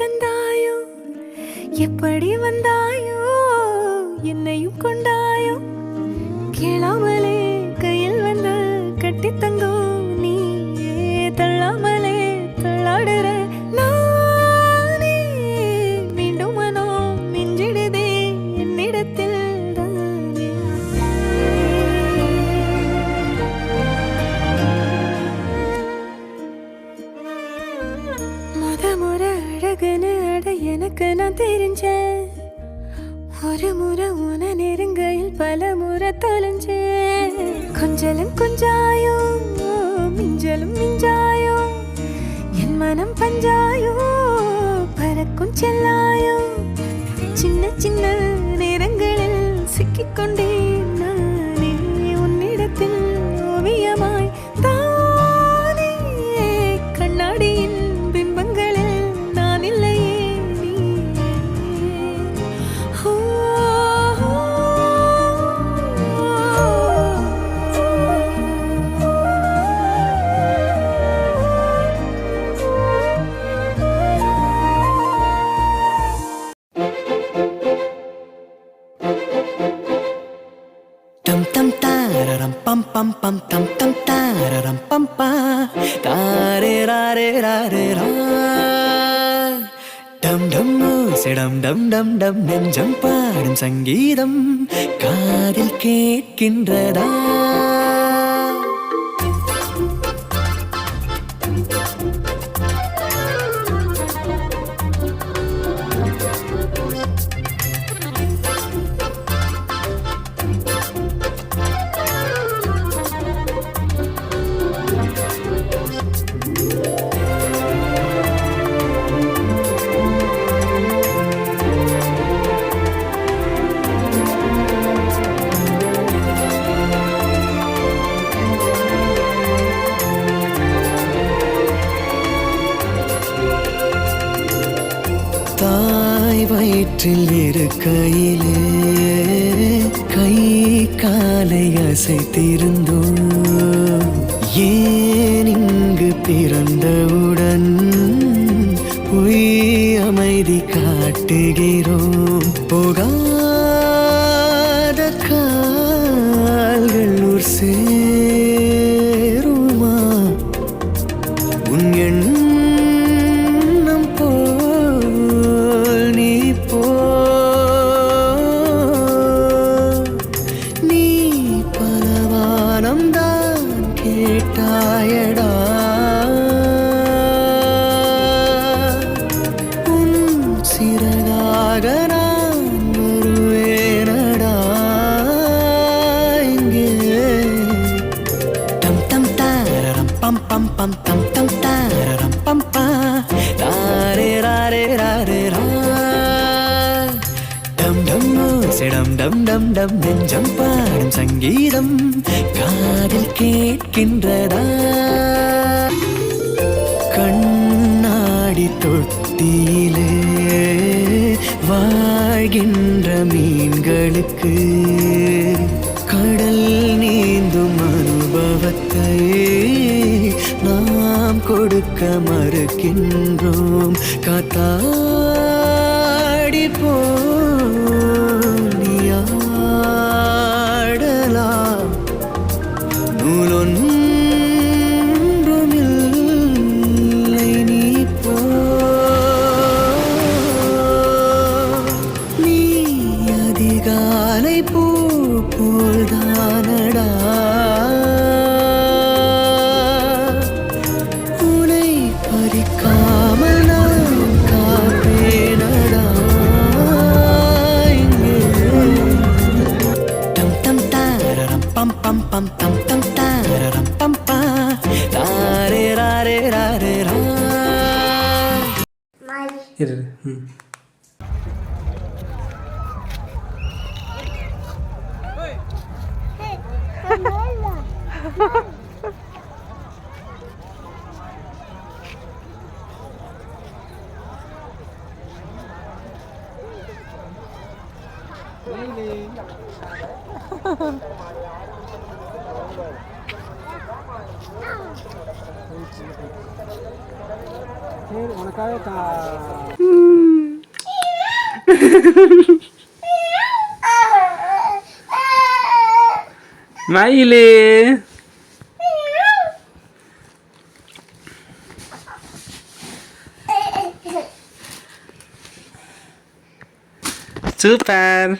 தந்தாயோ எப்படி வந்தாயோ என்னையும் கொண்டாயோ கேளாமலே கையில் வந்து கட்டி தங்கோ நீ தள்ளாமலே தள்ளாடுற நானே மீண்டும் மனோ மிஞ்சிடுதே என்னிடத்தில் எனக்கு நான் தெரிஞ்சேன் ஒரு முறை உன நெருங்கையில் பல முறை தொலைஞ்சேன் கொஞ்சலும் கொஞ்சாயோ மிஞ்சலும் மிஞ்சாயோ என் மனம் பஞ்சாயோ பறக்கும் செல்லாயோ சின்ன சின்ன நேரங்களில் சிக்கிக்கொண்டேன் நானே உன்னிடத்தில் ஓவியமாய் தானே கண்ணாடியின் பிம்பங்களில் நான் இல்லையே pam pam pam tam tam tararam pam pa tare rare rare ra dum dum sedam dum dum dum நெஞ்சம் பாடும் சங்கீதம் காதில் கேட்கின்றதா தாய் வயிற்றில் இருக்கையிலே கை காலை அசைத்திருந்தோம் ஏன் இங்கு பிறந்தவுடன் பொய் அமைதி காட்டுகிறோம் போகாத கால்கள் ஊர் சேருமா உன் எண்ணம் நீ பலவானம் தான் கேட்டாயடா உன் சிறகாக நான் வருவேனடா இங்கே டம் டம் தாரரம் பம் பம் பம் டம் டம் தாரரம் பம் பா தாரே ராரே ராரே ரா டம் டம் செடம் டம் டம் டம் நெஞ்சம் பாடும் சங்கீதம் காதில் கேட்கின்றதா கண்ணாடி தொட்டியிலே வாழ்கின்ற மீன்களுக்கு கடல் நீந்தும் அனுபவத்தை நாம் கொடுக்க மறுக்கின்றோம் காத்தாடி போனியாடலாம் நூலொன்றுமில்லை நீ போ நீ அதிகாலை பூ போல்தானடா உனை பறிக்காமல் நான் காப்பேனடா இங்கே டம் டம் தாரரம் பம் பம் பம் டம் டம் தாரரம் பம் பா தாரே ராரே ராரே ரா இரு சரி உனக்கு மயிலு சூப்பர்